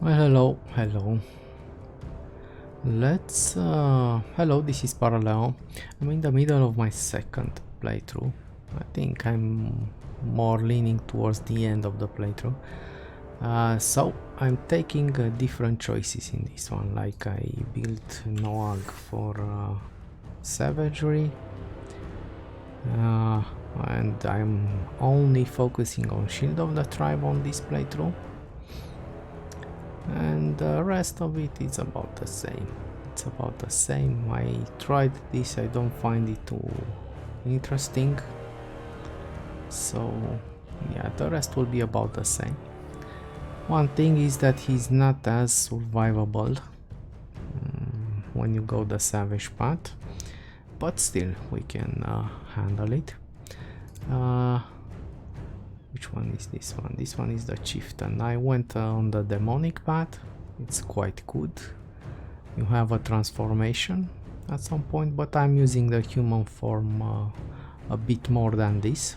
Well, hello, hello. Hello, this is Paraleo. I'm in the middle of my second playthrough. I think I'm more leaning towards the end of the playthrough. So I'm taking different choices in this one. Like I built Noag for savagery, uh, and I'm only focusing on Shield of the Tribe on this playthrough. And the rest of it is about the same. It's about the same. I tried this, I don't find it too interesting, so yeah, the rest will be about the same. One thing is that he's not as survivable when you go the savage path, but still we can handle it. Which one is this one? This one is the chieftain. I went on the demonic path. It's quite good. You have a transformation at some point, but I'm using the human form a bit more than this.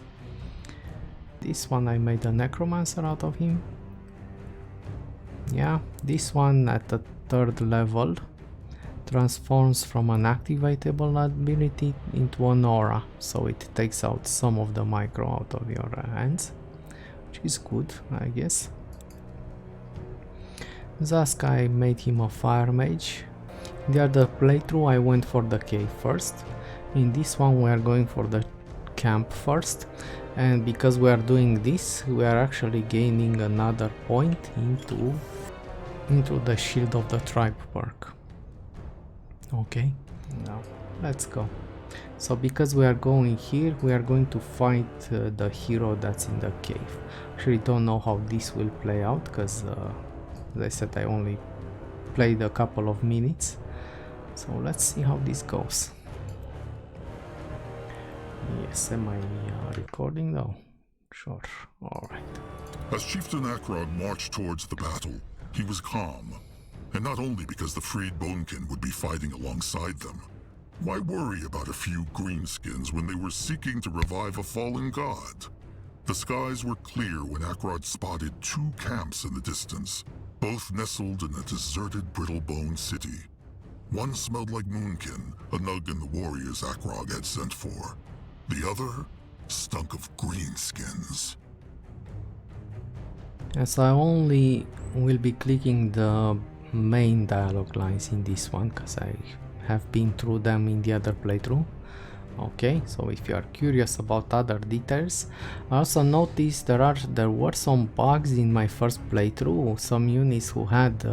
This one I made a necromancer out of him. Yeah, this one at the third level transforms from an activatable ability into an aura, so it takes out some of the micro out of your hands, which is good, I guess. Zask, I made him a fire mage. In the other playthrough I went for the cave first. In this one we are going for the camp first, and because we are doing this we are actually gaining another point into the Shield of the Tribe perk. Okay, now let's go. So because we are going here, we are going to fight the hero that's in the cave. Actually don't know how this will play out, because as I said, I only played a couple of minutes. So let's see how this goes. Yes, am I recording though? Sure, alright. As Chieftain Akrog marched towards the battle, he was calm. And not only because the freed Bonekin would be fighting alongside them. Why worry about a few greenskins when they were seeking to revive a fallen god? The skies were clear when Akrog spotted two camps in the distance, both nestled in a deserted Brittlebone city. One smelled like Moonkin, a nug in the warriors Akrog had sent for. The other stunk of greenskins. Yes, I only will be clicking the main dialogue lines in this one, because I have been through them in the other playthrough. Okay, so if you are curious about other details, I also noticed there were some bugs in my first playthrough. Some units who had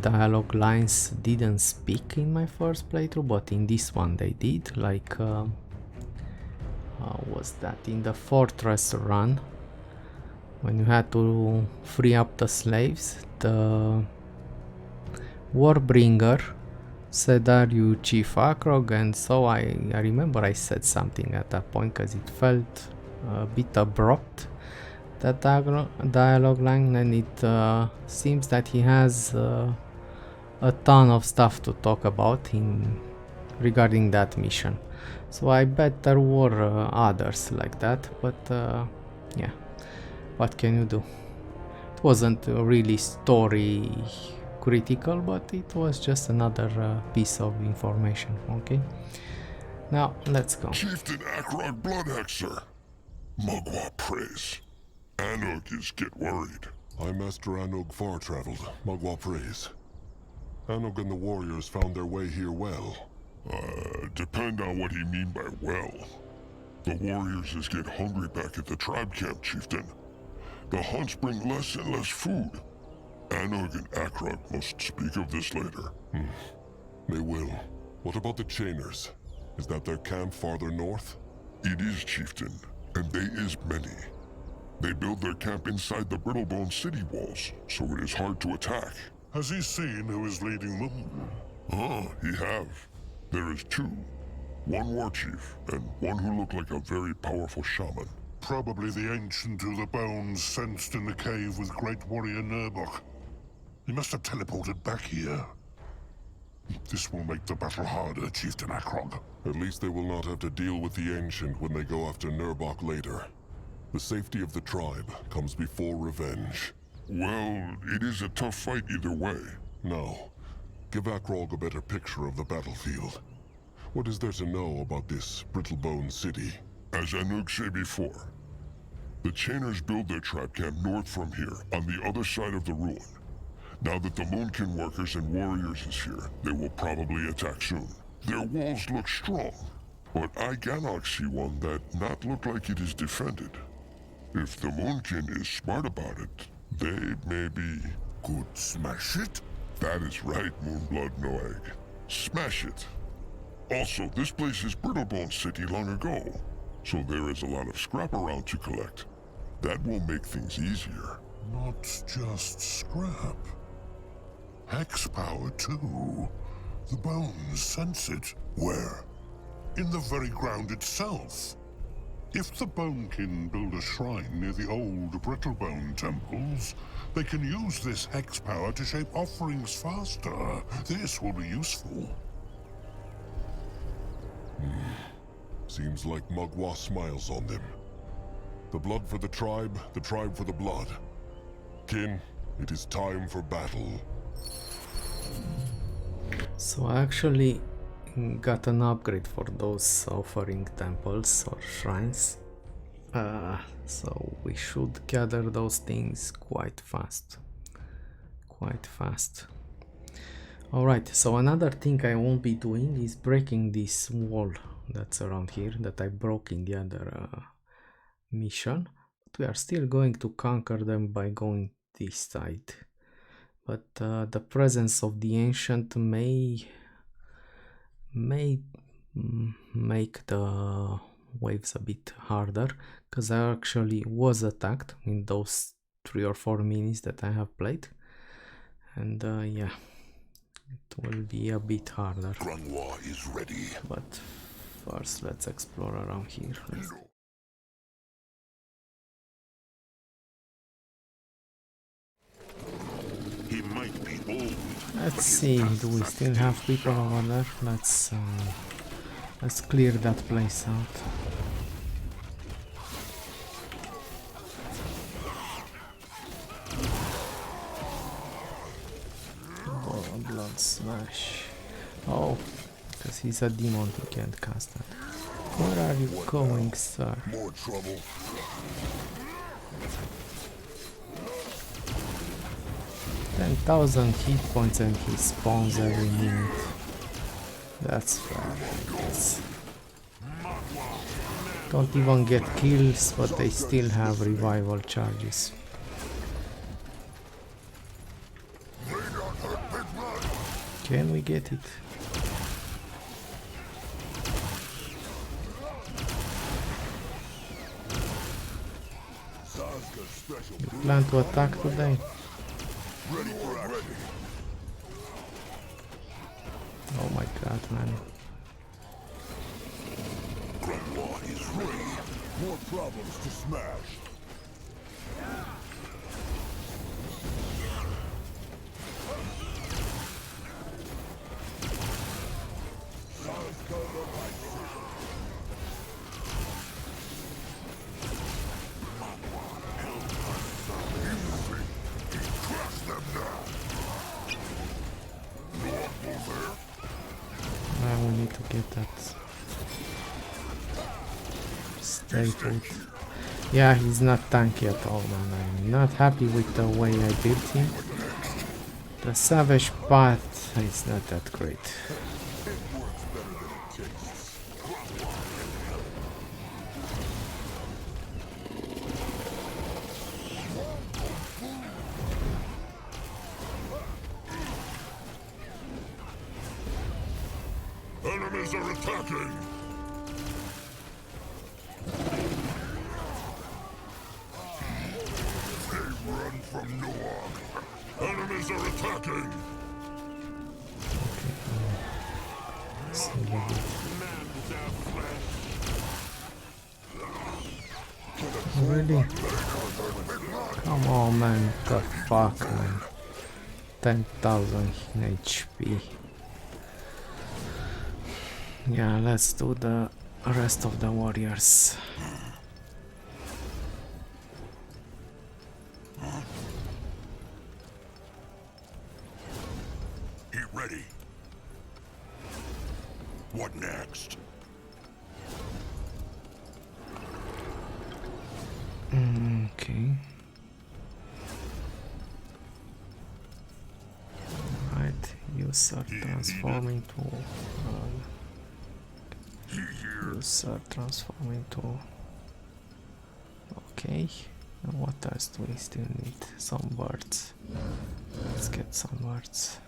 dialogue lines didn't speak in my first playthrough, but in this one they did. Like was that in the fortress run, when you had to free up the slaves, the Warbringer said, "Are you Chief Akrog?" And so I remember I said something at that point, because it felt a bit abrupt, that dialogue line, and it seems that he has a ton of stuff to talk about regarding that mission. So I bet there were others like that, but yeah, what can you do? It wasn't really story critical, but it was just another piece of information. Okay, now let's go. Chieftain Akrog Bloodhexer. Mugwa praise. Anug is get worried. I'm Master Anug far-traveled, Mugwa praise. Anug and the warriors found their way here well. Depend on what he mean by well. The warriors is get hungry back at the tribe camp, Chieftain. The hunts bring less and less food. Anug and Akrog must speak of this later. They will. What about the Chainers? Is that their camp farther north? It is, Chieftain, and they is many. They build their camp inside the Brittlebone city walls, so it is hard to attack. Has he seen who is leading them? He have. There is two. One war chief, and one who looked like a very powerful shaman. Probably the ancient who the bones sensed in the cave with great warrior Nurbok. He must have teleported back here. This will make the battle harder, Chieftain Akrog. At least they will not have to deal with the Ancient when they go after Nurbok later. The safety of the tribe comes before revenge. Well, it is a tough fight either way. No. Give Akrog a better picture of the battlefield. What is there to know about this Brittlebone city? As Anug said before, the Chainers build their trap camp north from here, on the other side of the ruin. Now that the Moonkin workers and warriors is here, they will probably attack soon. Their walls look strong, but I cannot see one that not look like it is defended. If the Moonkin is smart about it, they maybe could smash it? That is right, Moonblood No Egg. Smash it. Also, this place is Brittlebone City long ago, so there is a lot of scrap around to collect. That will make things easier. Not just scrap. Hex power, too. The bones sense it. Where? In the very ground itself. If the Bonekin build a shrine near the old Brittlebone temples, they can use this hex power to shape offerings faster. This will be useful. Seems like Mugwa smiles on them. The blood for the tribe for the blood. Kin, it is time for battle. So I actually got an upgrade for those offering temples or shrines. So we should gather those things quite fast. Alright, so another thing I won't be doing is breaking this wall that's around here that I broke in the other mission. But we are still going to conquer them by going this side. But the presence of the ancient may make the waves a bit harder, because I actually was attacked in those 3 or 4 minis that I have played, and yeah, it will be a bit harder. Grunwa is ready. But first let's explore around here. He might be old. Let's see, do we still have people over there? Let's clear that place out. Blood smash. Oh, because he's a demon, he can't cast that. Where are you going, sir? More trouble. 10,000 hit points and he spawns every minute. That's fair, I guess. Don't even get kills, but they still have revival charges. Can we get it? You plan to attack today? Oh my god, man. Grunwa is ready. More problems to smash. Now we need to get that. Stay put. Yeah, he's not tanky at all, man. I'm not happy with the way I built him. The savage path is not that great. Enemies are attacking! They run from Nook! Enemies are attacking! Really? Come on, man. The fuck, man. 10,000 HP. Yeah, let's do the rest of the warriors. ready. What next? Okay. Right, user transform into user transform into. Okay. And what else do we still need? Some words. Let's get some words.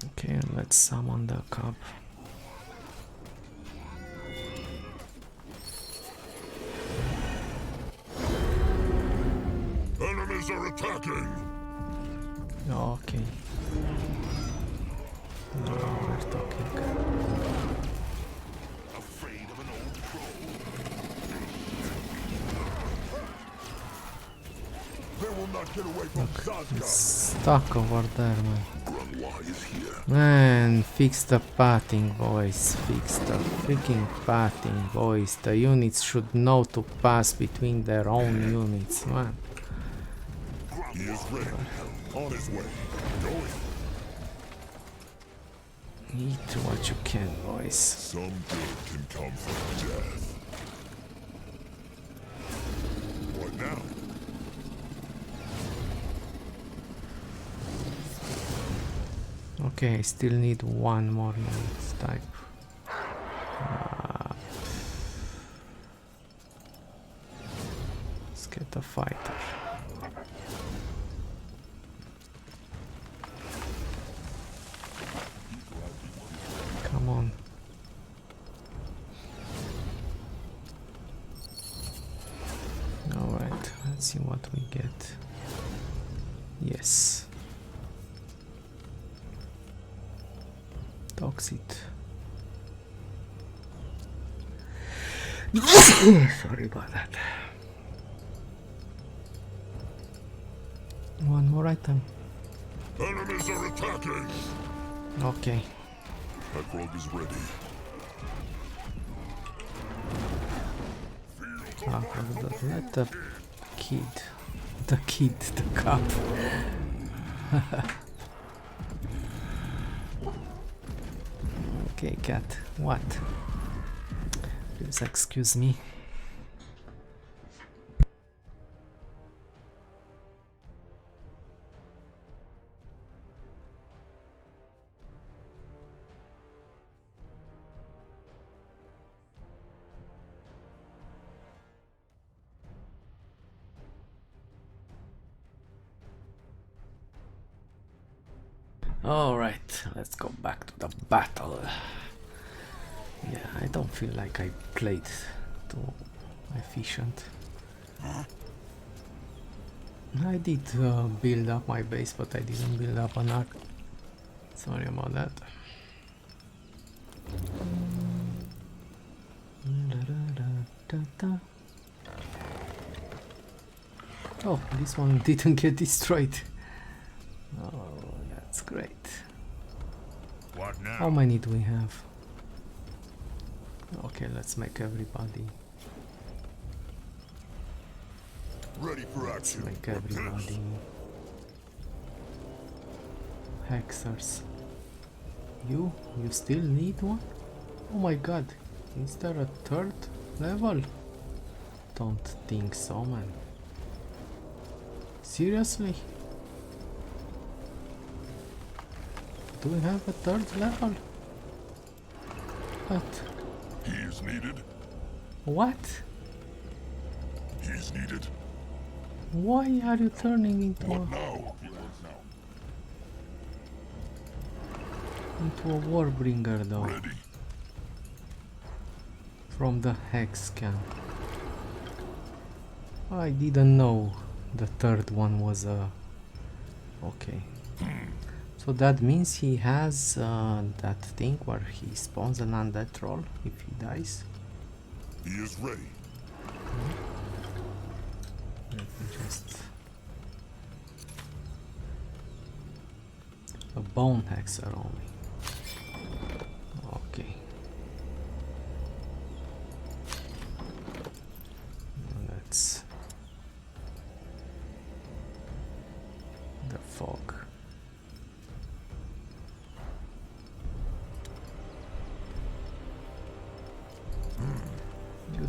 Okay, and let's summon the cub. Enemies are attacking! Okay. Now we're talking. Afraid of an old crow? They will not get away from Zazka! It's stuck over there, man. Grunwa is here. Man, fix the pathing, boys. Fix the freaking pathing, boys. The units should know to pass between their own units, man. He is ready. On his way. Going. Eat what you can, boys. Some good can come from death. What now? Okay, I still need one more unit type. Let's get a fighter. Come on. Alright, let's see what we get. Yes. Toxit. Sorry about that. One more item. Enemies are attacking! Okay. Ekrog is ready. Let the kid, the cup. Okay, cat. What? Please excuse me. Alright, let's go back to the battle. Yeah, I don't feel like I played too efficient. I did build up my base, but I didn't build up an arc. Sorry about that. Oh, this one didn't get destroyed. Oh, that's great. What now? How many do we have? Okay, let's make everybody. Ready for action. Make everybody hexers. You still need one? Oh my god, is there a third level? Don't think so, man. Seriously? Do we have a third level? What? He is needed. What? He is needed. Why are you turning into What now? a warbringer though? Ready. From the hex camp. I didn't know the third one was a... Okay. So that means he has that thing where he spawns an undead troll if he dies. He is ready. Let me just... A bone hexer only. Okay. Let's... The fog.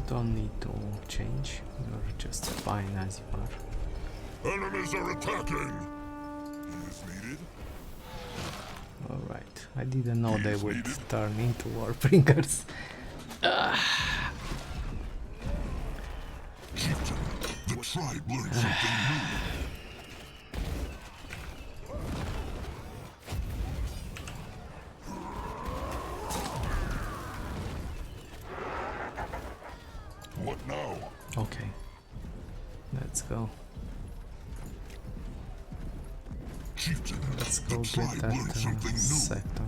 don't need to change. You're just fine as you are. Enemies are attacking! He is needed. Alright, I didn't know they would turn into Warbringers. Chieftain, the tribe learned something new. What now? Okay, let's go. Chieftain, Let's the go tribe get that learned something new. sector.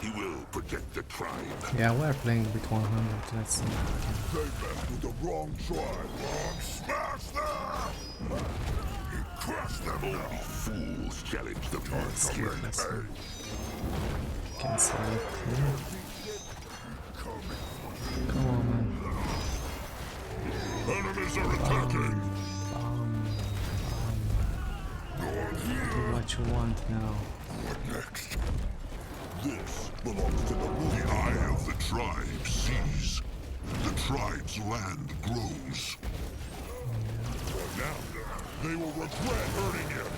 He will protect the tribe. Yeah, we're playing with 100. Let's see. They messed with the wrong tribe. Smash them! Crush them! Only fools challenge the Let's mark. get this one. Can select here. Come on, man. Enemies are attacking! Do what you want now. What next? This belongs to the moon. The eye of the tribe sees. The tribe's land grows. Now, they will regret hurting him.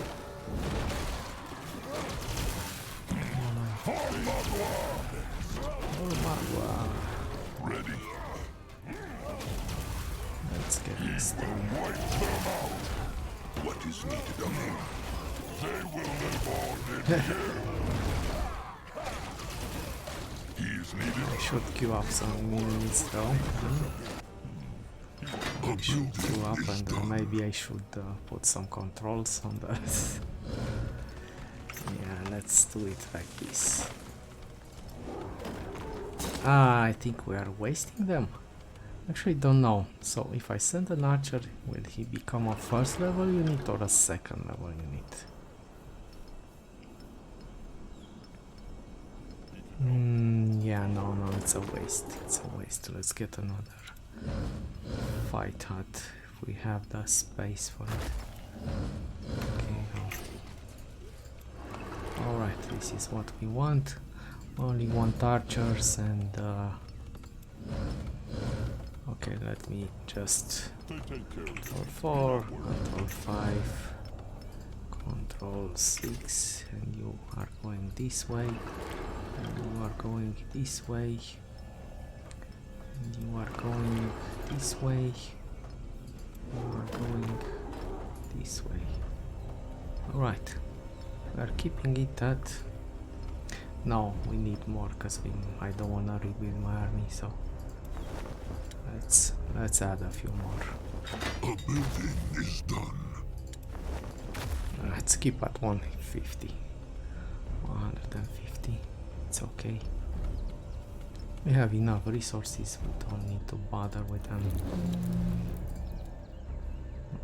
Ready. Let's get this done. Wipe them out. What is needed of him? They will live on in here. He is needed. Should queue up some minions though. I should queue up and maybe I should put some controls on that. Yeah, let's do it like this. Ah, I think we are wasting them. Actually don't know. So if I send an archer, will he become a first level unit or a second level unit? Yeah, no, it's a waste. It's a waste. Let's get another fight hut if we have the space for it. Okay, alright, this is what we want. Only want archers and okay, let me just control 4, control 5, control 6, and you are going this way, and you are going this way, and you are going this way, you are going this way. Alright, we are keeping it at... No, we need more because I don't want to rebuild my army, so let's add a few more. A building is done. Let's keep at 150. 150. It's okay. We have enough resources, we don't need to bother with them.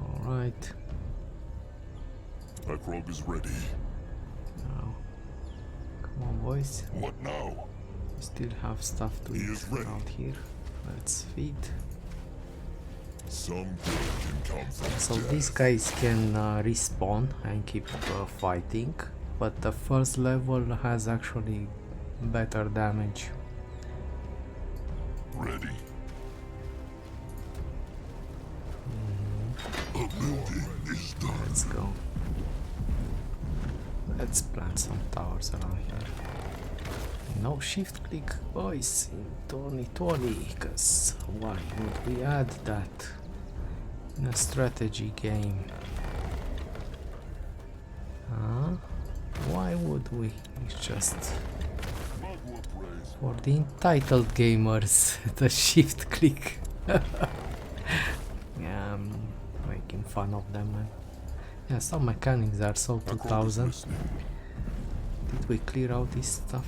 Alright. Acrog is ready. Now, come on boys. What now? We still have stuff to He eat is ready. around here. Let's feed. Some good can come from So death. these guys can respawn and keep fighting, but the first level has actually better damage. Ready. A building is done. Let's go. Let's plant some towers around here. No shift click, boys, in 2020, because why would we add that in a strategy game? Huh? Why would we? It's just for the entitled gamers, the shift click. Yeah, I'm making fun of them, man. Yeah, some mechanics are so 2000. Did we clear out this stuff?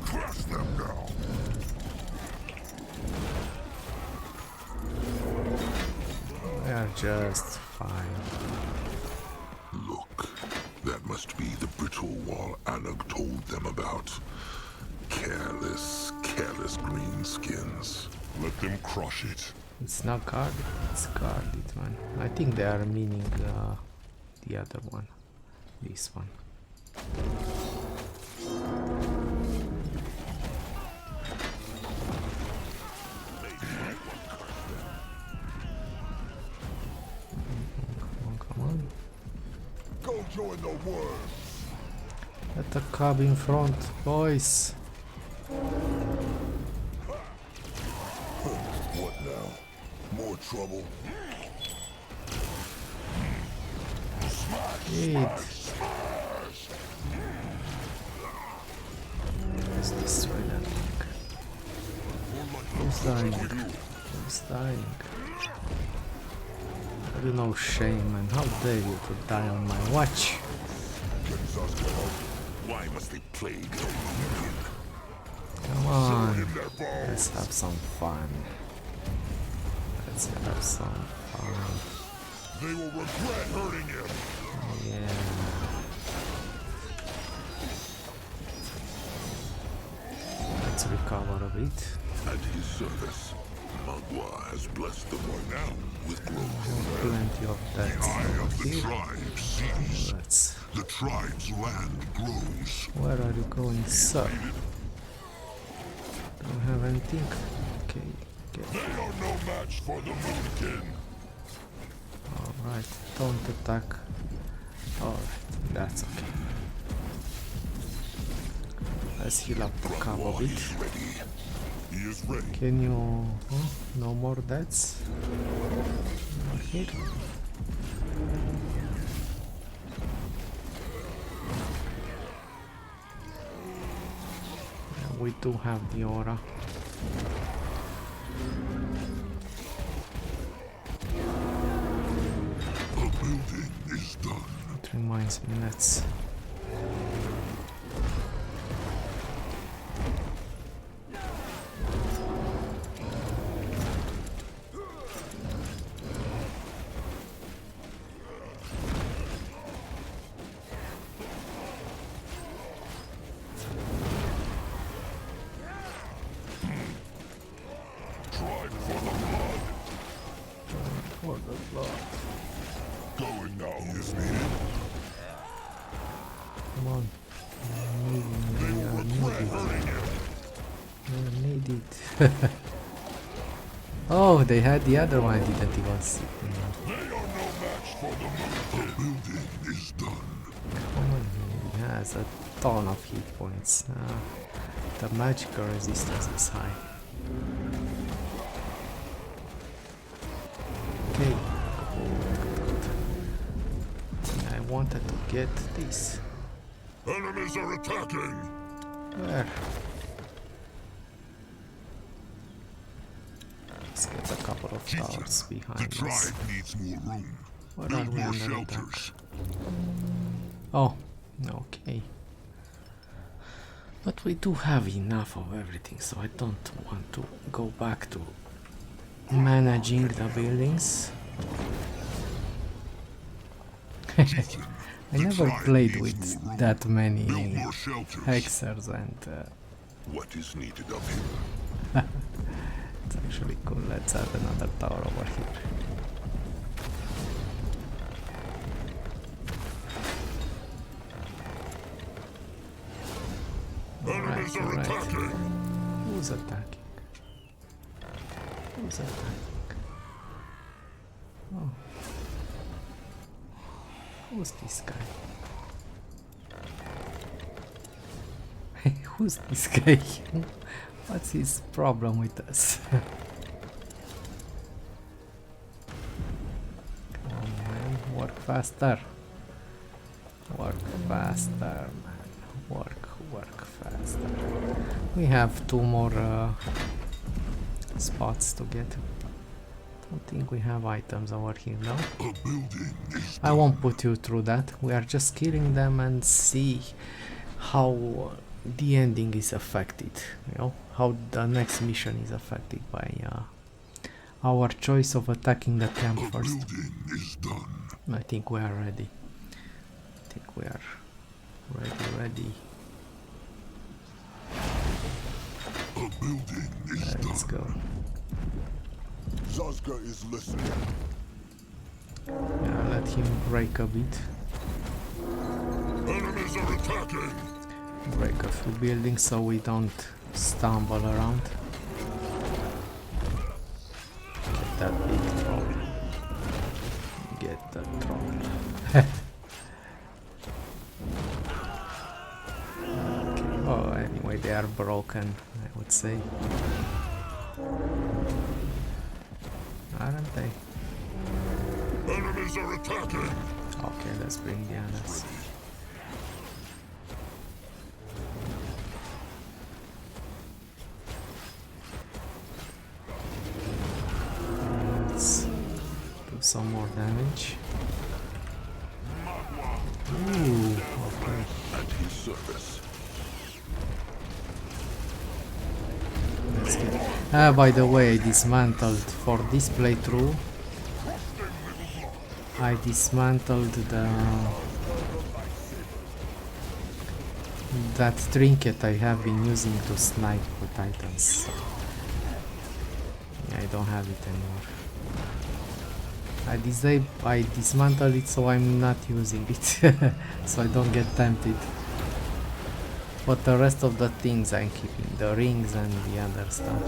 Crush them now. We are just fine. Look, that must be the brittle wall Anog told them about. Careless greenskins. Let them crush it. It's not guarded, it's guarded, man. I think they are meaning the other one. This one. join the worms. Let the cub in front, boys. What now? More trouble? Eat. Let's destroy that thing. Who's dying? Who's dying? Have you no shame, man? How dare you to die on my watch? Why must they plague? Come on, let's have some fun. Let's have some fun. They will regret hurting him. Yeah. Let's recover a bit. At his service, Magua has blessed the world now with growth. Plenty of that Eye over of the here. tribe sees. Let's. The tribe's land grows. Where are you going, sir? Don't have anything. Okay. They are no match for the Moonkin. Alright, don't attack. Alright, that's okay. Let's heal up the cow a bit. Is ready. He is ready. Can you... oh, no more deaths? Not here. Yeah, we do have the aura. The building is done. It reminds me, let's... Tribe for the blood. for the blood. Going now is needed. Come on. They will regret hurting him. I need it. Oh, they had the other one, didn't even see. They are no match for the Moonkin. The building is done. Come on, he has a ton of hit points. The magical resistance is high. Okay. I wanted to get this. Enemies are attacking. Where? Let's get a couple of towers The behind us. tribe needs more room. Where are Build we more under attack? shelters. Oh, okay. But we do have enough of everything, so I don't want to go back to managing the buildings. I never played with that many Build more shelters. hexers, and What is needed of him? it's actually cool. Let's add another tower over here. Enemies are Alright. attacking. Who's attacking? Who's attacking? Oh. Who's this guy? Who's this guy? What's his problem with us? Come on, man. Work faster. Work faster, man. Work faster. We have 2 more spots to get. Don't think we have items over here, no? A building is I won't put you through that. We are just killing them and see how the ending is affected. You know, how the next mission is affected by our choice of attacking the camp The first. building is done. I think we are ready. I think we are ready. A building is Let's done. go. Zazka is listening. Yeah, let him break a bit. Enemies are attacking. Break a few buildings so we don't stumble around. Get that big troll. Get the troll. They are broken, I would say. Aren't they? Enemies are attacking! Okay, let's bring the others. Let's do some more damage. Ooh, okay. At his service. Let's get... by the way, I dismantled for this playthrough. I dismantled that trinket I have been using to snipe the titans. Yeah, I don't have it anymore. I dismantled it so I'm not using it, so I don't get tempted. But the rest of the things I'm keeping, the rings and the other stuff.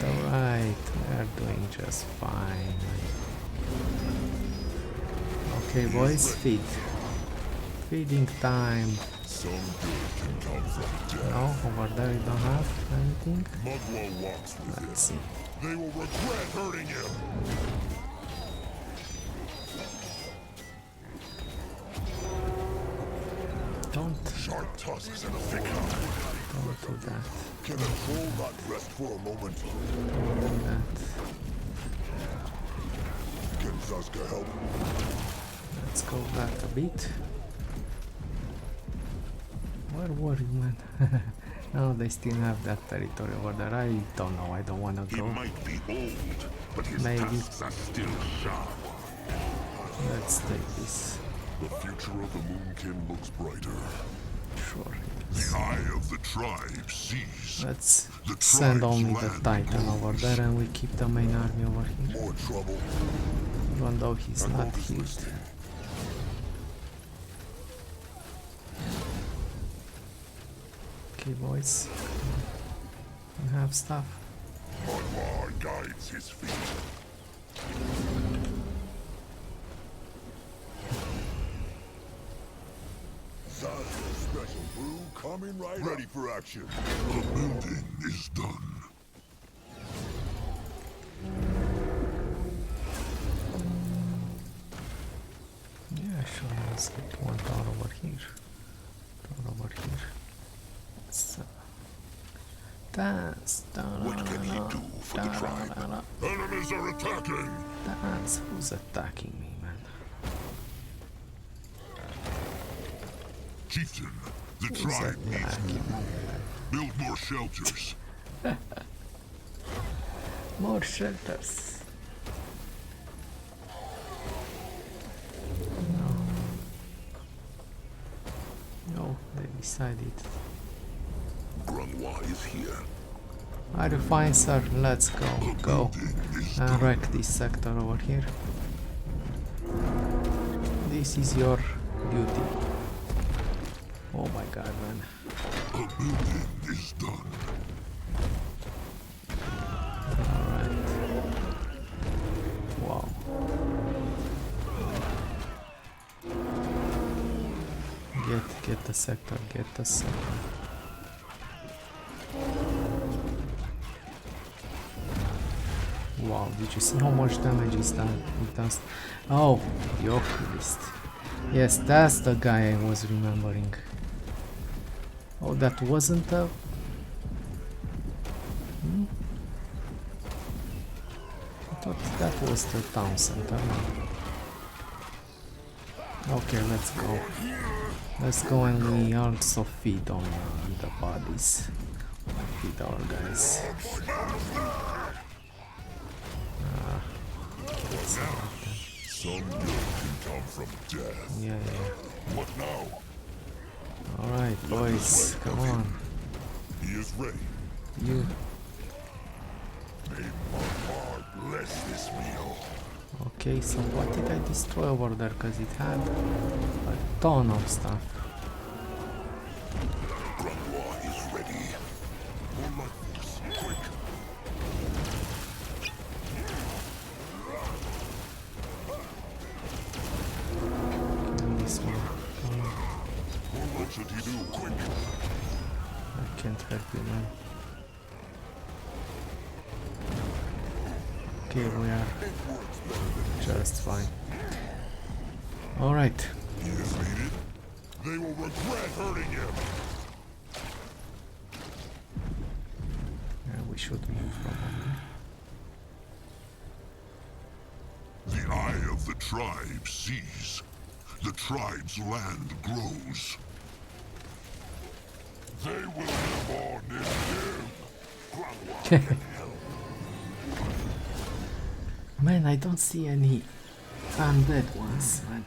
Alright, we are doing just fine. Okay boys, feed. Feeding time. Some good can come from death. No, over there you don't have anything. Mugwell walks with Let's him. see. They will regret hurting him. Don't Sharp tusks and a thick hide. do that. Can a troll not rest for a moment? Don't do that. Can Zaska help? Let's go back a bit. Where were you, man? No, they still have that territory over there. I don't know. I don't wanna He go. might be old, but his Maybe. tusks are still sharp. Let's take this. The future of the Moonkin looks brighter. Sure. The eye of the tribe sees. Let's The send tribe's only the land Titan grows. over there and we keep the main army over here. More trouble. Even though he's I'm not always here. listening. Okay, boys. You have stuff. Magwar guides his feet. Zaska's special brew coming right ready for action. The building is done. Yeah, sure. Let's get one down over here. Down over here. So, dance. What can he do for the tribe? Enemies are attacking! Dance. Who's attacking me, man? Chieftain, the Who's tribe needs attacking more me? room. Build more shelters. More shelters. No, they decided. Grunwa is here. Are you fine, sir? Let's go. Go Building is and done. wreck this sector over here. This is your duty. Oh my god, man. The building is done. Alright. Wow. Get the sector, get the sector. Wow, did you see how much damage is done? It does. Oh, the Oculist. Yes, that's the guy I was remembering. Oh, that wasn't a... I thought that was the town center. Okay, let's go. Let's go and we also feed on the bodies. Feed our guys. Some good can come from death. Yeah. What now? Alright, boys, come on. He is ready. You. May Magwar bless this meal. Okay, so what did I destroy over there? Because it had a ton of stuff. Grunwa is ready. More like this, quick. This one. What should he do? can't help you, man. Okay, we are just fine. Alright. He is needed. They will regret hurting him. Yeah, we should move probably. The eye of the tribe sees. The tribe's land grows. They will live on in him. Man, I don't see any undead ones, man.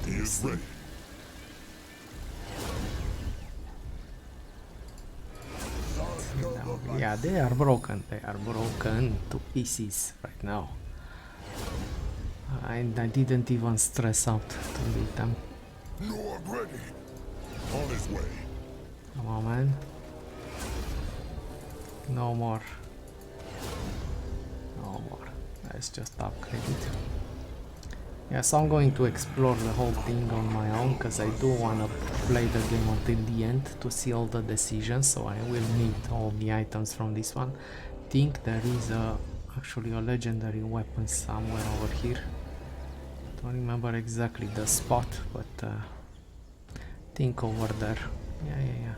He is ready. Yeah, they are broken. They are broken to pieces right now. I didn't even stress out to beat them. No, I'm ready. On his way. Come on, man. No more. No more. Let's just upgrade it. Yeah, so I'm going to explore the whole thing on my own because I do want to play the game until the end to see all the decisions, so I will need all the items from this one. Think there is actually a legendary weapon somewhere over here. Don't remember exactly the spot, but think over there. Yeah.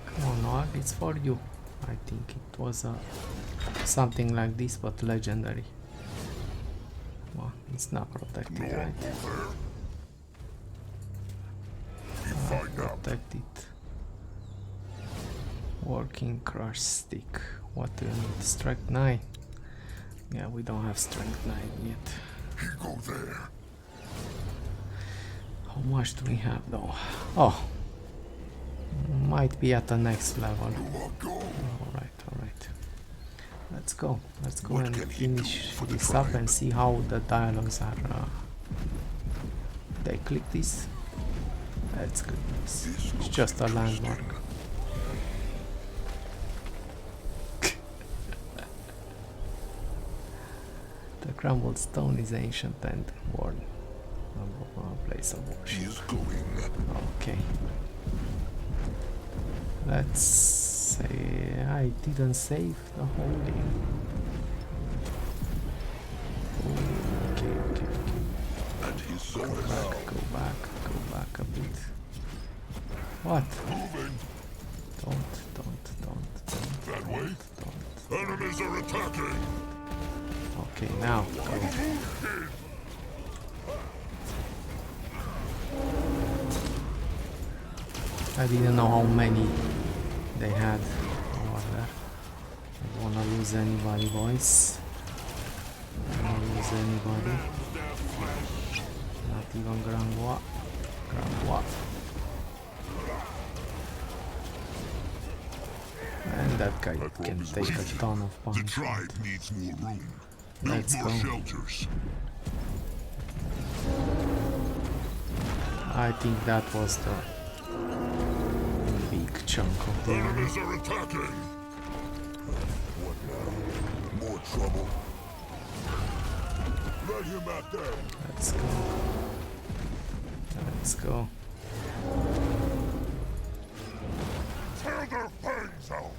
Come on, Noah, it's for you. I think it was something like this, but legendary. Well, it's not protected, right? Protected. Working crush stick. What do you need? Strength 9. Yeah, we don't have strength 9 yet. He go there. How much do we have though? Oh, might be at the next level. Alright. Let's go and finish this up and see how the dialogues are. They click this. Let's click this. It's just a landmark. The crumbled stone is ancient and worn. A place of worship. He's going. Okay. Let's say I didn't save the whole game. Okay. And his soul Go is out. go back a bit. What? Moving. Don't. That way. Don't. Enemies are attacking. Okay, now go. I didn't know how many they had over there. I don't wanna lose anybody, boys. I don't wanna lose anybody. Not even Granbois. And that guy can take a ton of The punishment. tribe needs more room. Build Let's more go. shelters. I think that was the big chunk of the army. Enemies are attacking. What now? More trouble. Let him at them. Let's go. Tear their fangs out.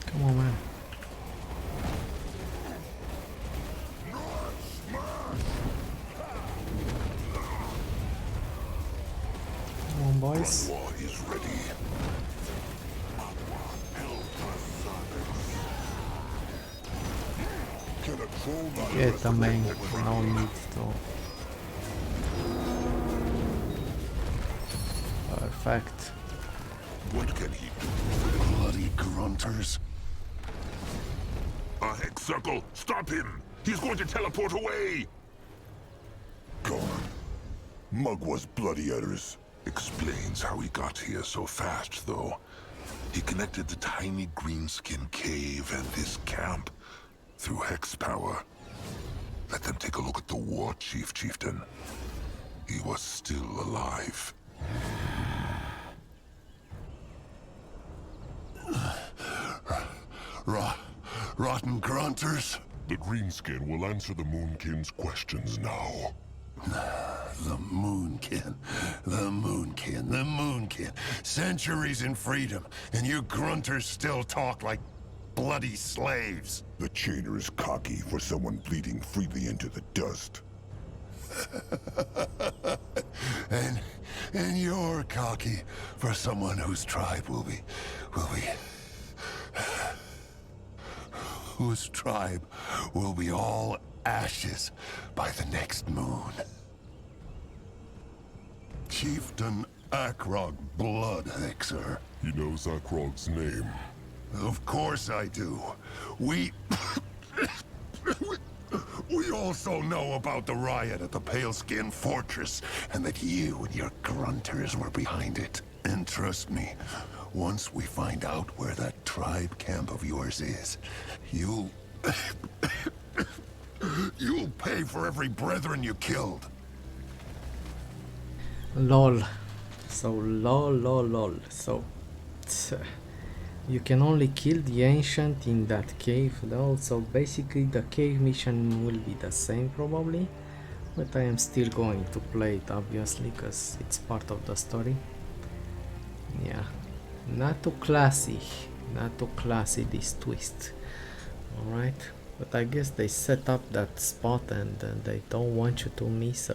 Come on, man. Come on, boys. War is ready. Can a troll not Get the main. No need to. Perfect. What can he do? Bloody grunters. A hex circle! Stop him! He's going to teleport away! Gone. Mugwa's bloody udders. Explains how he got here so fast, though. He connected the tiny greenskin cave and this camp through hex power. Let them take a look at the war chief, chieftain. He was still alive. rotten grunters. The Greenskin will answer the Moonkin's questions now. The Moonkin, the Moonkin, the Moonkin. Centuries in freedom, and you grunters still talk like bloody slaves. The chainer is cocky for someone bleeding freely into the dust. And you're cocky for someone whose tribe whose tribe will be all ashes by the next moon. Chieftain Akrog Bloodhexer. He knows Akrog's name. Of course I do. We also know about the riot at the Paleskin Fortress, and that you and your grunters were behind it. And trust me, once we find out where that tribe camp of yours is, you'll pay for every brethren you killed. Lol. So lol. So you can only kill the ancient in that cave though, so basically the cave mission will be the same probably, but I am still going to play it obviously because it's part of the story. Yeah, not too classy this twist. Alright, but I guess they set up that spot and they don't want you to miss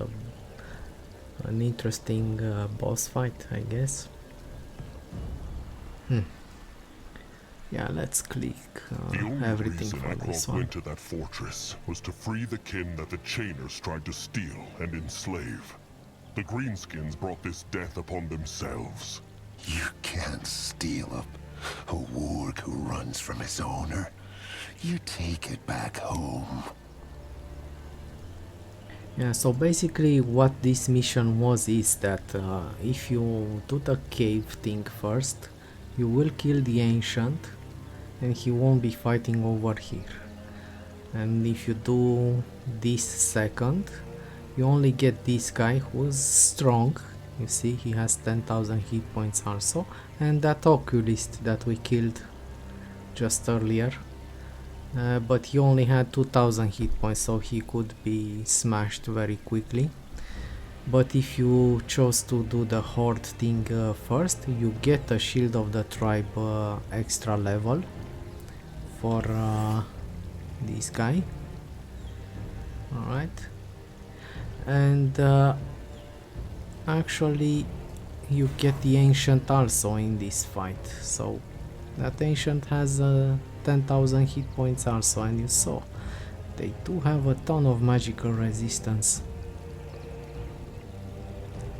an interesting boss fight, I guess. Yeah, let's click everything for this one. Went to that fortress was to free the kin that the chainers tried to steal and enslave. The Greenskins brought this death upon themselves. You can't steal a warg who runs from his owner. You take it back home. Yeah, so basically what this mission was is that if you do the cave thing first, you will kill the ancient and he won't be fighting over here. And if you do this second, you only get this guy who's strong. You see, he has 10,000 hit points also, and that oculist that we killed just earlier. But he only had 2000 hit points, so he could be smashed very quickly. But if you chose to do the horde thing first, you get a shield of the tribe extra level for this guy. Alright, and actually you get the ancient also in this fight, so that ancient has 10,000 hit points also, and you saw they do have a ton of magical resistance.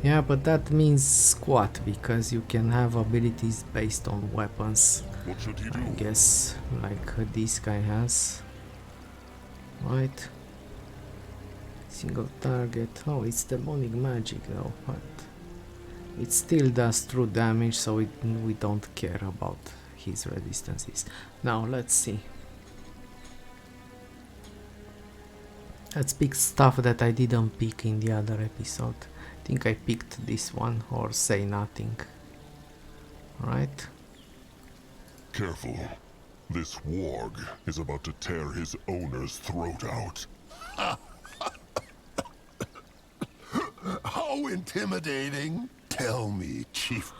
Yeah, but that means squat, because you can have abilities based on weapons. What should he do? I guess, like this guy has. Right. Single target. Oh, it's demonic magic though, but it still does true damage, so we don't care about his resistances. Now let's see. Let's pick stuff that I didn't pick in the other episode. I think I picked this one, or say nothing. Right? Careful. This warg is about to tear his owner's throat out. How intimidating. Tell me, Chief...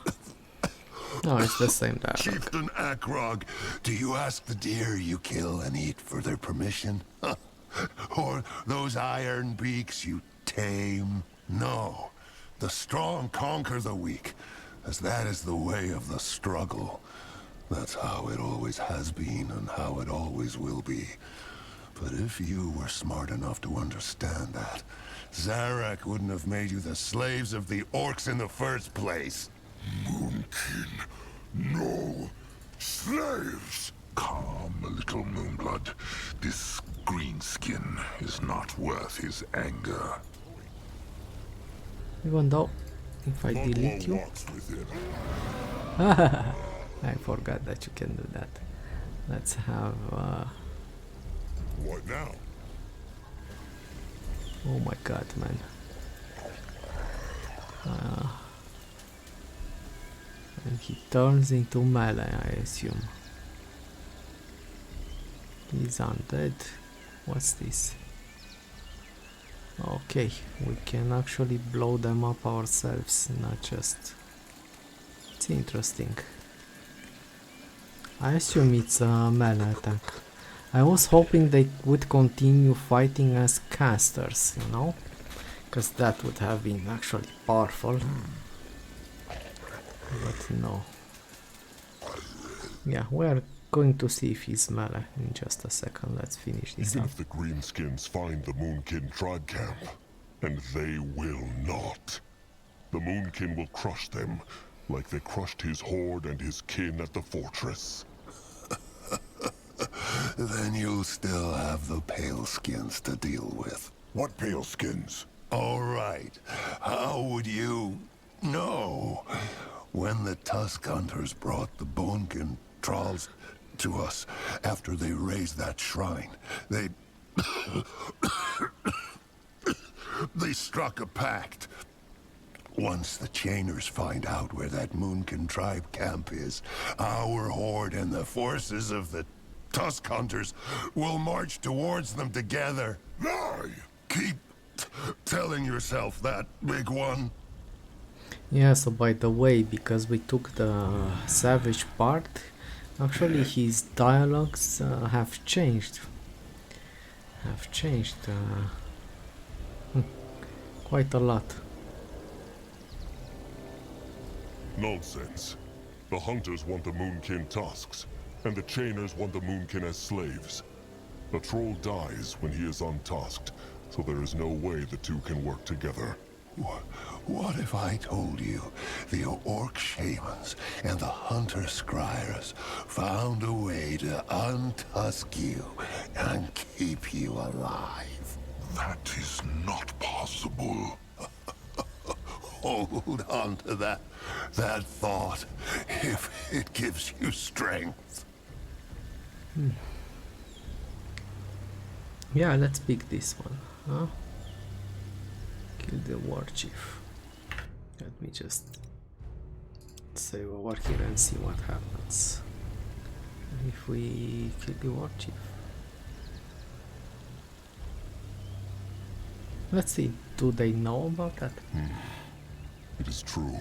No, it's the same there. Chieftain Akrog, do you ask the deer you kill and eat for their permission? Or those iron beaks you tame? No. The strong conquer the weak, as that is the way of the struggle. That's how it always has been and how it always will be. But if you were smart enough to understand that, Zarak wouldn't have made you the slaves of the orcs in the first place. Moonkin, no. Slaves! Calm, little Moonblood. This greenskin is not worth his anger. Even though, if I delete you... I forgot that you can do that. Let's have... What now? Oh my god, man. And he turns into melee, I assume. He's undead. What's this? Okay, we can actually blow them up ourselves, not just... It's interesting. I assume it's a melee attack. I was hoping they would continue fighting as casters, you know? Because that would have been actually powerful. But no. Yeah, we're going to see if he's melee in just a second. Let's finish this Even up. if the Greenskins find the Moonkin tribe camp, and they will not, the Moonkin will crush them, like they crushed his horde and his kin at the fortress. Then you'll still have the Paleskins to deal with. What Paleskins? All right. How would you know? When the Tusk Hunters brought the Bonekin trolls to us after they raised that shrine, they... they struck a pact. Once the Chainers find out where that Moonkin tribe camp is, our horde and the forces of the Tusk Hunters will march towards them together. Lie! Keep telling yourself that, big one. Yeah, so by the way, because we took the savage part, actually his dialogues have changed. Quite a lot. Nonsense. The Hunters want the Moonkin tusks, and the Chainers want the Moonkin as slaves. The troll dies when he is untusked, so there is no way the two can work together. What if I told you the Orc Shamans and the Hunter Scryers found a way to untusk you and keep you alive? That is not possible. Hold on to that thought, if it gives you strength. Yeah, let's pick this one, huh? Kill the war chief. Let me just save over here and see what happens if we kill the war chief. Let's see, do they know about that? It is true.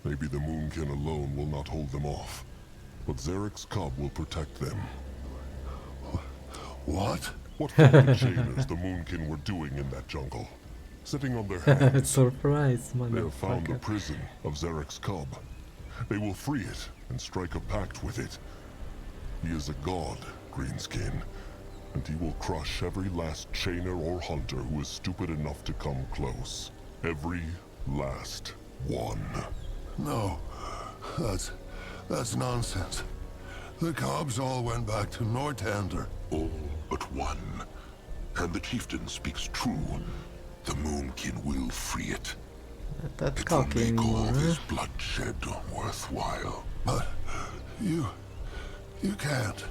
Maybe the Moonkin alone will not hold them off. But Zarek's cub will protect them. What? What thought the Chainers the Moonkin were doing in that jungle? Sitting on their hands. Surprise, They have found the motherfucker. prison of Zarek's cub. They will free it and strike a pact with it. He is a god, Greenskin, and he will crush every last chainer or hunter who is stupid enough to come close. Every last one. No, that's nonsense. The Cubs all went back to Nortander. All but one. And the chieftain speaks true. The Moonkin will free it. Not that It will cocky make all anymore, huh? this bloodshed worthwhile. But you can't.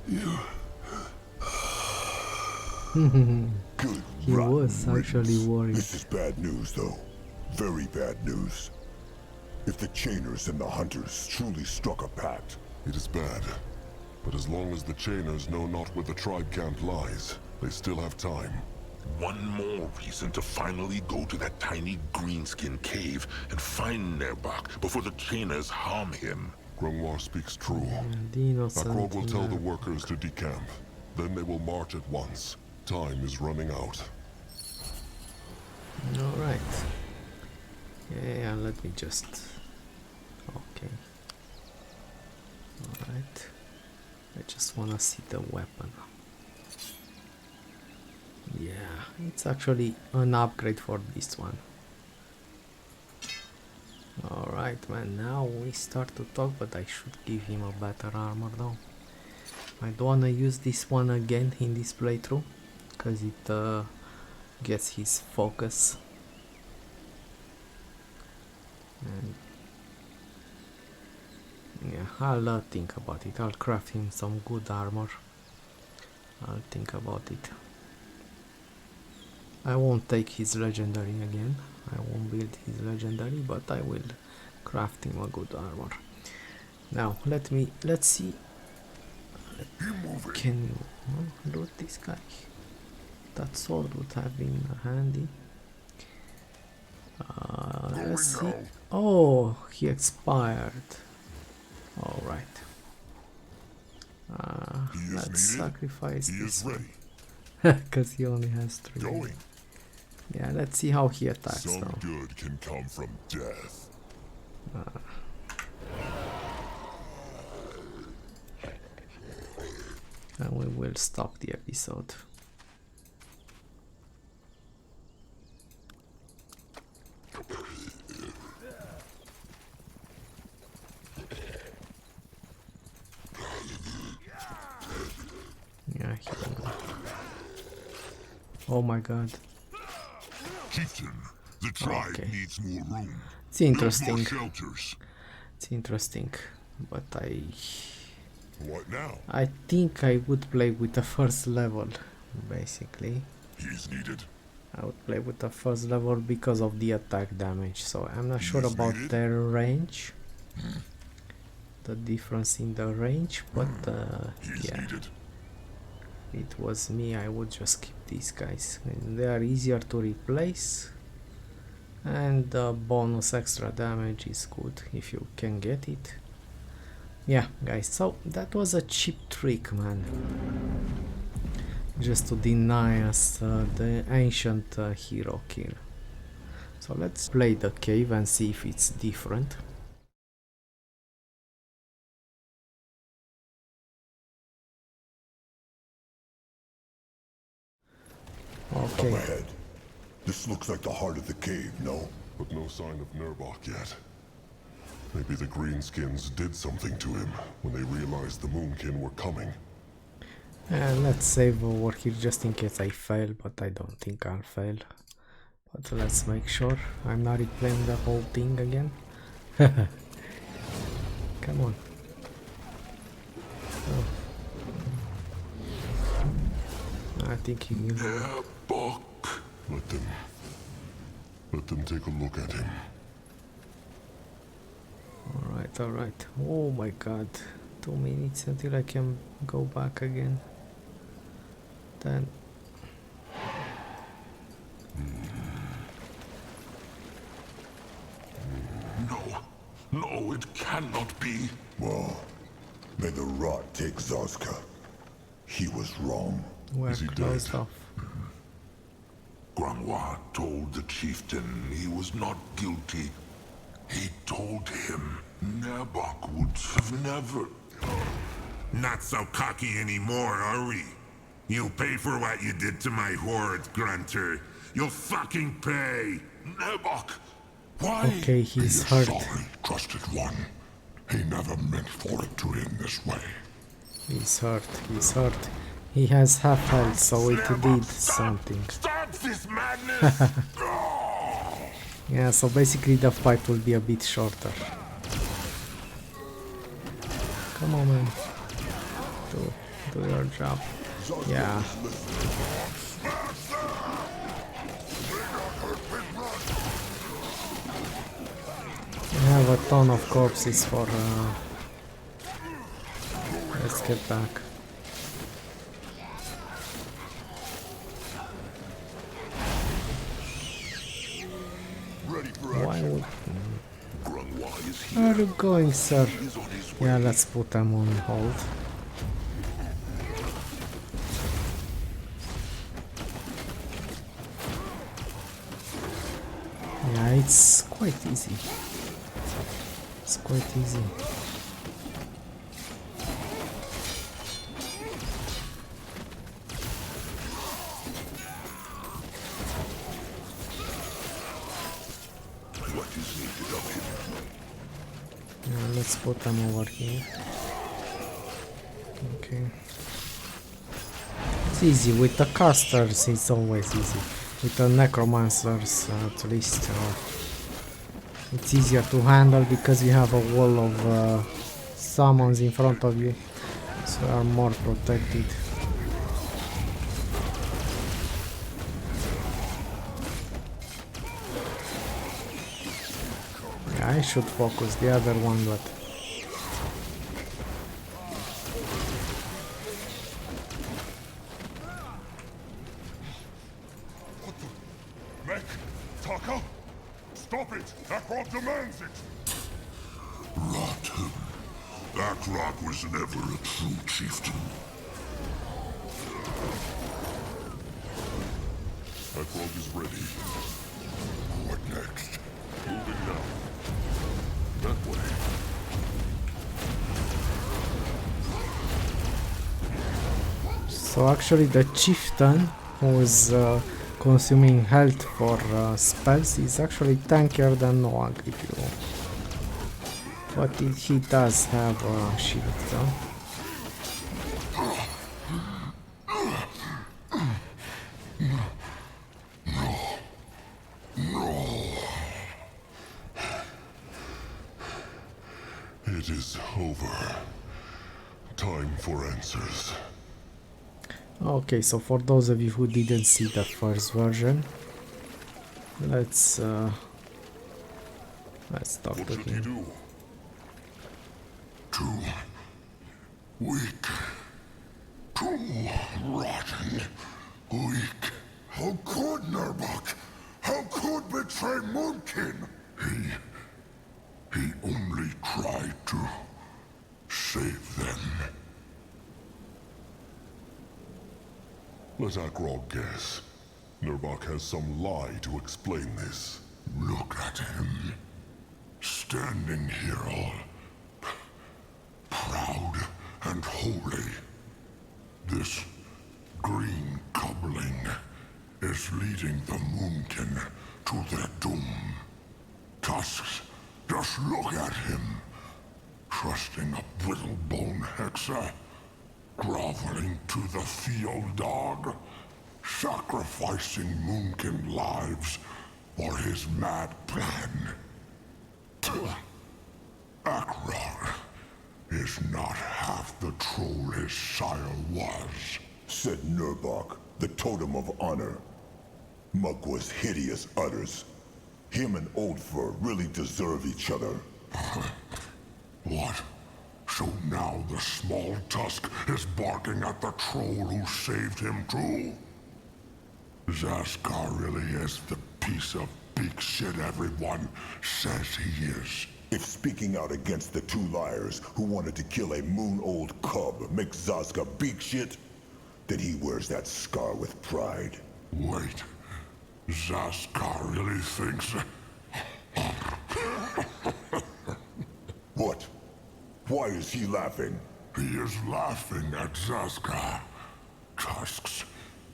You... Good He was actually worried. This is bad news, though. Very bad news. If the Chainers and the Hunters truly struck a pact... It is bad. But as long as the Chainers know not where the tribe camp lies, they still have time. One more reason to finally go to that tiny greenskin cave and find Nerbach before the chainers harm him. Grimoire speaks true. And the innocent Akrog will tell the man. workers to decamp. Then they will march at once. Time is running out. Alright. Yeah, let me just... Okay. Alright. I just wanna see the weapon. Yeah, it's actually an upgrade for this one. Alright man, now we start to talk, but I should give him a better armor though. I don't wanna use this one again in this playthrough, because it gets his focus. And yeah, I'll think about it. I'll craft him some good armor. I'll think about it. I won't take his legendary again. I won't build his legendary, but I will craft him a good armor. Now let's see. Can you loot this guy? That sword would have been handy. Let's see. Oh, he expired. Alright. Let's sacrifice this one. Because he only has 3. Yeah, let's see how he attacks Some now. good can come from death. And we will stop the episode. Yeah, oh my god. Chieftain, the tribe Okay. needs more room. It's interesting. Build more shelters. It's interesting, but What now? I think I would play with the first level, basically. He's needed. I would play with the first level because of the attack damage, so I'm not sure He's about needed. their range. The difference in the range, but He's yeah, needed. if it was me, I would just keep these guys. And they are easier to replace, and the bonus extra damage is good if you can get it. Yeah, guys, so that was a cheap trick, man. Just to deny us the ancient hero kill. So let's play the cave and see if it's different. Okay. Up ahead. This looks like the heart of the cave, no? But no sign of Nurbok yet. Maybe the Greenskins did something to him when they realized the Moonkin were coming. And let's save over here just in case I fail, but I don't think I'll fail. But let's make sure I'm not replaying the whole thing again. Come on. Oh. I think he will. Nurbok. Let them take a look at him. Alright, alright. Oh my god. 2 minutes until I can go back again. Then... No, it cannot be. Well, may the rot take Zarska. He was wrong. We're Is he closed dead? off. Granois told the chieftain he was not guilty. He told him Nurbok would have never... Not so cocky anymore, are we? You'll pay for what you did to my horde, Grunter. You'll fucking pay! Nurbok! Why? Okay, he's hurt. Sorry, trusted one. He never meant for it to end this way. He's hurt, he's hurt. He has half health, so it did something. Stop this madness! Yeah, so basically the fight will be a bit shorter. Come on, man. Do your job. Yeah. I have a ton of corpses for... Let's get back. Why would... Granois is Where here. are you going, sir? He's on his way. Yeah, let's put them on hold. Yeah, it's quite easy. It's quite easy. What is needed of him? Yeah, let's put them over here. Okay. It's easy. With the casters, it's always easy. With the necromancers, at least, it's easier to handle because you have a wall of summons in front of you, so you are more protected. Yeah, I should focus the other one, but neck! Taka? Stop it! Akrog demands it! Rot him. Akrog was never a true chieftain. Akrog is ready. What next? Moving now. That way. So actually the chieftain who is consuming health for spells is actually tankier than Noag if you know. But he does have a shield though. It is over. Time for answers. Okay, so for those of you who didn't see the first version, let's talk What to should he him. do? Too weak. Too rotten. Weak. How could Nurbok? How could betray Moonkin? He only tried to save them. Let Akrog guess. Nurbok has some lie to explain this. Look at him. Standing here all proud and holy. This green coupling is leading the Moonkin to their doom. Tusks, just look at him. Trusting a brittle-bone hexer. Groveling to the field dog. Sacrificing Moonkin lives for his mad plan. Akrog is not half the troll his sire was. Said Nurbok, the totem of honor. Muck was hideous utters. Him and Old Fur really deserve each other. What? So now the small tusk is barking at the troll who saved him too? Zaskar really is the piece of beak shit everyone says he is. If speaking out against the two liars who wanted to kill a moon-old cub makes Zaska beak shit, then he wears that scar with pride. Wait. Zaskar really thinks... What? Why is he laughing? He is laughing at Zaskar. Tusks.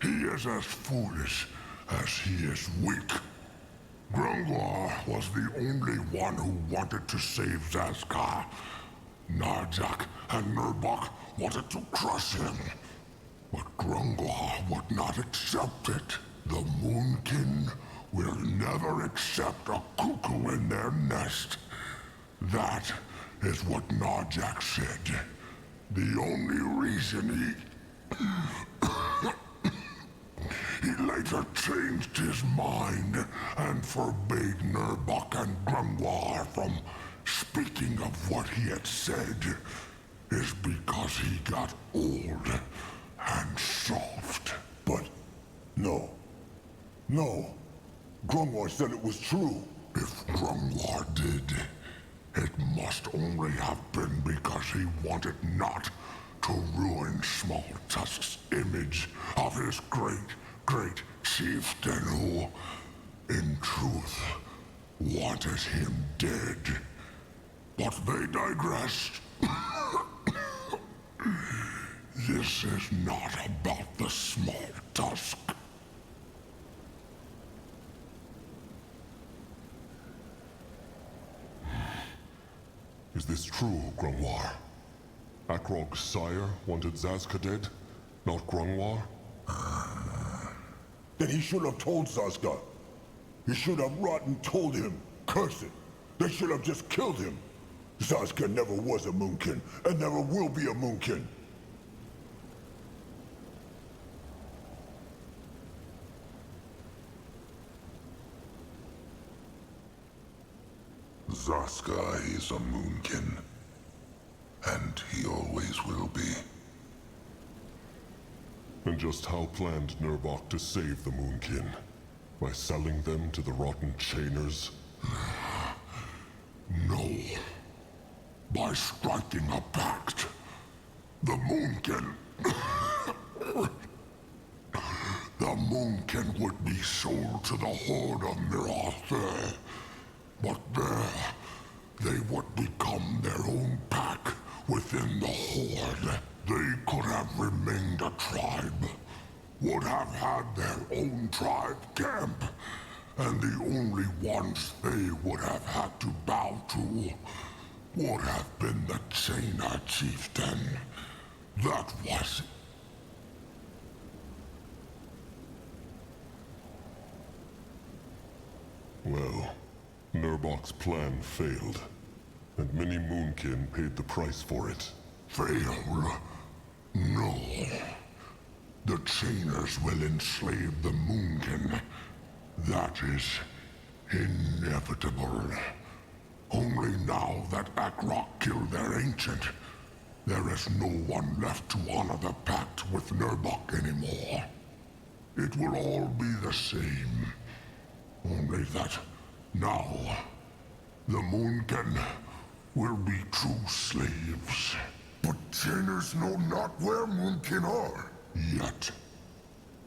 He is as foolish as he is weak. Grungwar was the only one who wanted to save Zaskar. Narjak and Nurbok wanted to crush him. But Grungwar would not accept it. The Moonkin will never accept a cuckoo in their nest. That is what Narjak said. The only reason he later changed his mind and forbade Nurbok and Grungwar from speaking of what he had said is because he got old and soft. But... no. No. Grungwar said it was true. If Grungwar did, it must only have been because he wanted not to ruin Small Tusk's image of his great chieftain who, in truth, wanted him dead. But they digressed. This is not about the Small Tusk. Is this true, Grungwar? Akrog's sire wanted Zaska dead, not Grungwar? Then he should have told Zaska. He should have rotten told him. Curse it. They should have just killed him. Zaska never was a Moonkin, and never will be a Moonkin. Zaska is a Moonkin. And he always will be. And just how planned Nurbok to save the Moonkin? By selling them to the rotten chainers? No. By striking a pact. The Moonkin... the Moonkin would be sold to the Horde of Mirathur. But there, they would become their own pack within the Horde. They could have remained a tribe. Would have had their own tribe camp. And the only ones they would have had to bow to would have been the Chainer chieftain. That was... Well, Nurbok's plan failed, and many Moonkin paid the price for it. Fail? No. The Chainers will enslave the Moonkin. That is inevitable. Only now that Akrok killed their ancient, there is no one left to honor the pact with Nurbok anymore. It will all be the same. Only that now, the Moonkin will be true slaves. But Chainers know not where Moonkin are. Yet.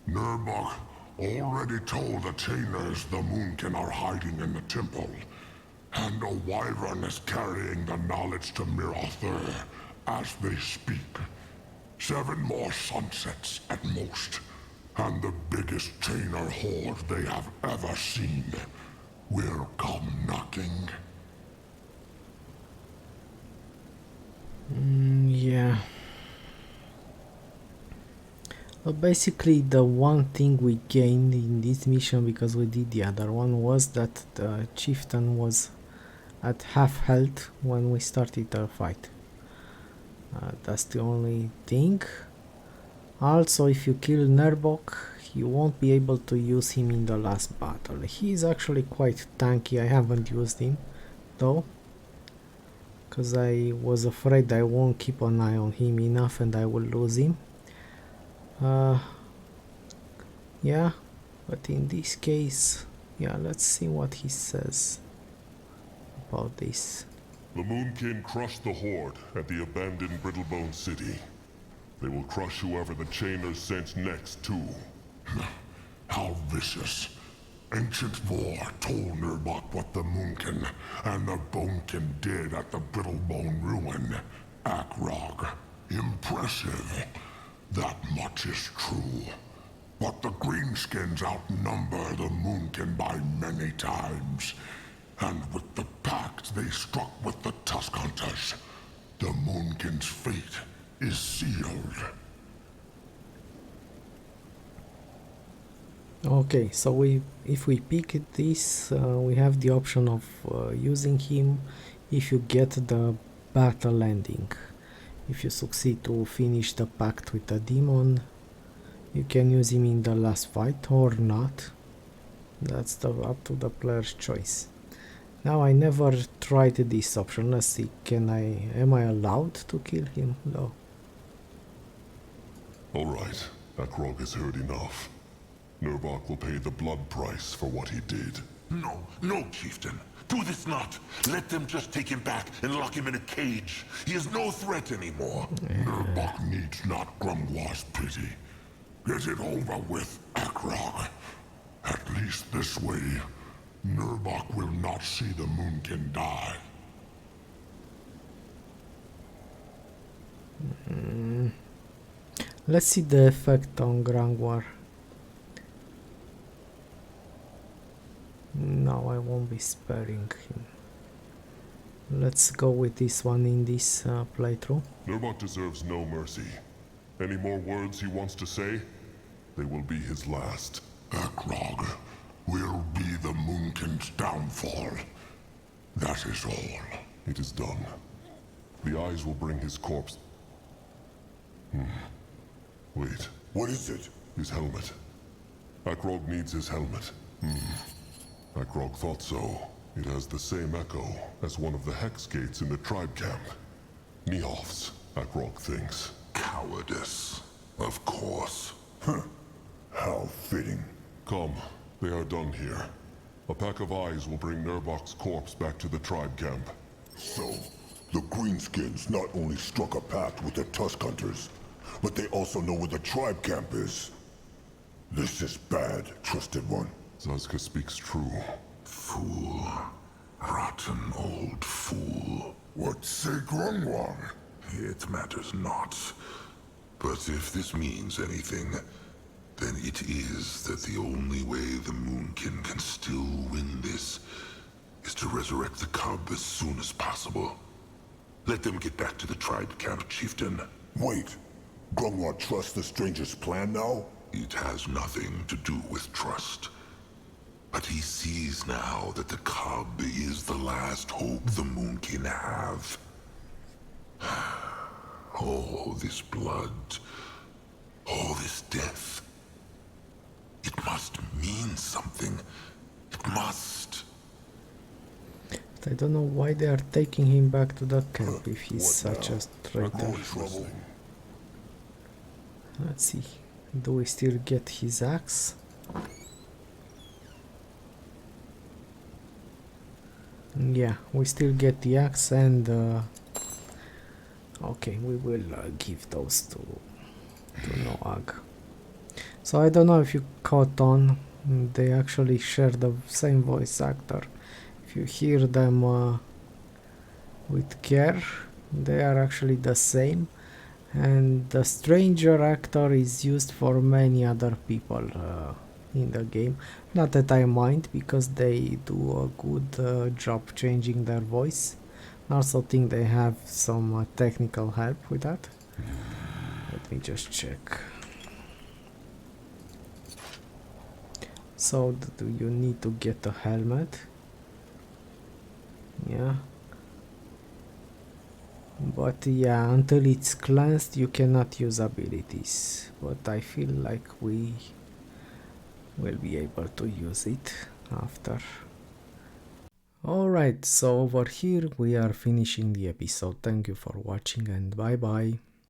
Nurbok already told the Chainers the Moonkin are hiding in the temple. And a wyvern is carrying the knowledge to Mirathur as they speak. 7 more sunsets at most. And the biggest Chainer horde they have ever seen will come knocking. Yeah. Well, basically the one thing we gained in this mission, because we did the other one, was that the chieftain was at half health when we started the fight. That's the only thing. Also, if you kill Nurbok, you won't be able to use him in the last battle. He is actually quite tanky. I haven't used him though, because I was afraid I won't keep an eye on him enough and I will lose him. Yeah, but in this case, yeah, let's see what he says about this. The Moonkin crushed the Horde at the abandoned Brittlebone City. They will crush whoever the Chainers sent next, too. How vicious. Ancient Vor told Nurbok what the Moonkin and the Bonekin did at the Brittlebone Ruin. Akrog. Impressive. That much is true. But the Greenskins outnumber the Moonkin by many times. And with the pact they struck with the Tusk Hunters, the Moonkin's fate is sealed. Okay, so if we pick this, we have the option of using him if you get the battle ending. If you succeed to finish the pact with the demon, you can use him in the last fight or not. That's up to the player's choice. Now, I never tried this option. Let's see, am I allowed to kill him? No. Alright, Akrog has heard enough. Nurbok will pay the blood price for what he did. No, no, chieftain. Do this not. Let them just take him back and lock him in a cage. He is no threat anymore. Nurbok needs not Grumwar's pity. Get it over with, Akrog. At least this way, Nurbok will not see the Moonkin die. Let's see the effect on Grangwar. No, I won't be sparing him. Let's go with this one in this playthrough. Nurbok deserves no mercy. Any more words he wants to say? They will be his last. Akrog will be the Moonkin's downfall. That is all. It is done. The eyes will bring his corpse. Wait. What is it? His helmet. Akrog needs his helmet. Akrog thought so. It has the same echo as one of the hex gates in the tribe camp. Neoph's, Akrog thinks. Cowardice. Of course. How fitting. Come, They are done here. A pack of eyes will bring Nurbok's corpse back to the tribe camp. So, the Greenskins not only struck a pact with the Tusk Hunters, but they also know where the tribe camp is. This is bad, Trusted One. Zazka speaks true. Fool. Rotten old fool. What say Grungwang? It matters not. But if this means anything, then it is that the only way the Moonkin can still win this is to resurrect the cub as soon as possible. Let them get back to the tribe camp, chieftain. Wait, Grungwang trusts the stranger's plan now? It has nothing to do with trust. But he sees now that the cub is the last hope the Moonkin have. All this blood, all this death. It must mean something. It must. I don't know why they are taking him back to the camp if he's such a traitor. Trouble. Let's see. Do we still get his axe? Yeah, we still get the axe and okay, we will give those to Noag. So I don't know if you caught on, they actually share the same voice actor. If you hear them with care, they are actually the same. And the stranger actor is used for many other people in the game. Not that I mind, because they do a good job changing their voice. I also think they have some technical help with that. Let me just check. So do you need to get a helmet? Yeah. But yeah, until it's cleansed you cannot use abilities, but I feel like we will be able to use it after. Alright, so over here we are finishing the episode. Thank you for watching and bye bye.